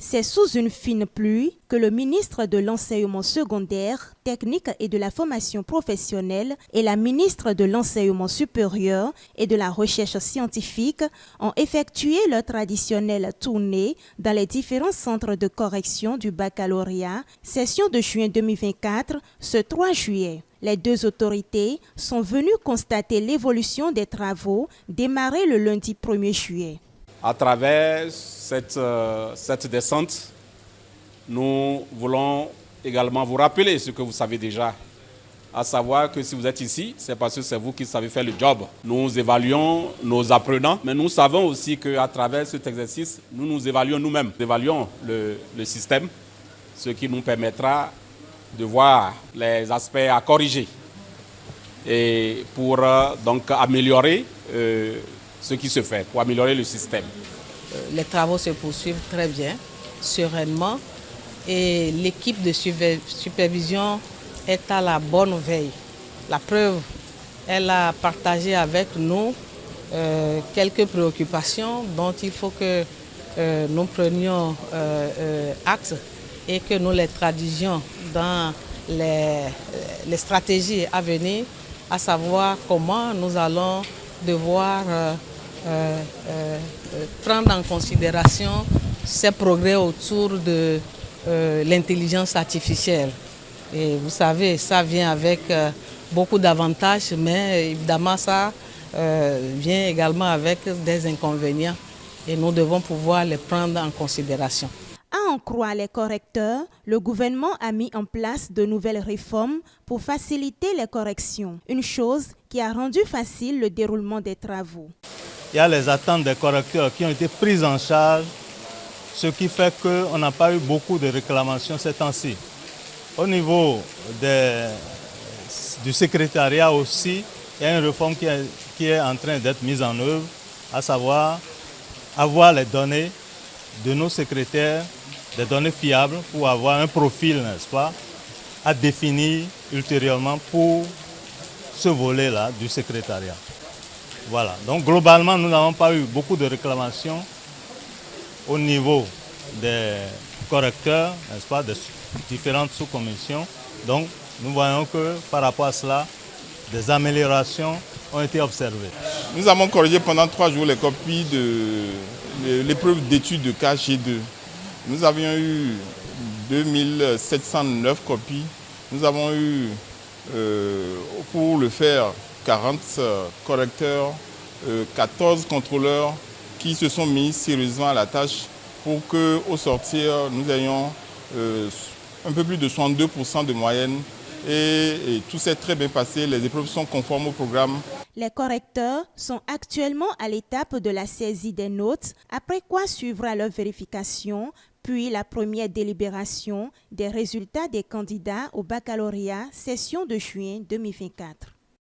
C'est sous une fine pluie que le ministre de l'Enseignement secondaire, technique et de la formation professionnelle et la ministre de l'Enseignement supérieur et de la recherche scientifique ont effectué leur traditionnelle tournée dans les différents centres de correction du baccalauréat, session de juin 2024, ce 3 juillet. Les deux autorités sont venues constater l'évolution des travaux démarrés le lundi 1er juillet. À travers cette descente, nous voulons également vous rappeler ce que vous savez déjà, à savoir que si vous êtes ici, c'est parce que c'est vous qui savez faire le job. Nous évaluons nos apprenants, mais nous savons aussi qu'à travers cet exercice, nous nous évaluons nous-mêmes. Nous évaluons le système, ce qui nous permettra de voir les aspects à corriger et pour donc améliorer ce qui se fait, pour améliorer le système. Les travaux se poursuivent très bien, sereinement, et l'équipe de supervision est à la bonne veille. La preuve, elle a partagé avec nous quelques préoccupations dont il faut que nous prenions acte et que nous les traduisions dans les stratégies à venir, à savoir comment nous allons devoir prendre en considération ces progrès autour de l'intelligence artificielle. Et vous savez, ça vient avec beaucoup d'avantages, mais évidemment ça vient également avec des inconvénients et nous devons pouvoir les prendre en considération. À en croire les correcteurs, le gouvernement a mis en place de nouvelles réformes pour faciliter les corrections, une chose qui a rendu facile le déroulement des travaux. Il y a les attentes des correcteurs qui ont été prises en charge, ce qui fait qu'on n'a pas eu beaucoup de réclamations ces temps-ci. Au niveau du secrétariat aussi, il y a une réforme qui est en train d'être mise en œuvre, à savoir avoir les données de nos secrétaires, des données fiables pour avoir un profil, n'est-ce pas, à définir ultérieurement pour ce volet-là du secrétariat. Voilà, donc globalement, nous n'avons pas eu beaucoup de réclamations au niveau des correcteurs, n'est-ce pas, des différentes sous-commissions. Donc, nous voyons que par rapport à cela, des améliorations ont été observées. Nous avons corrigé pendant 3 jours les copies de l'épreuve d'études de cas G2. Nous avions eu 2709 copies. Nous avons eu, pour le faire, 40 correcteurs, 14 contrôleurs qui se sont mis sérieusement à la tâche pour qu'au sortir, nous ayons un peu plus de 62% de moyenne. Et tout s'est très bien passé, les épreuves sont conformes au programme. Les correcteurs sont actuellement à l'étape de la saisie des notes, après quoi suivra leur vérification, puis la première délibération des résultats des candidats au baccalauréat session de juin 2024.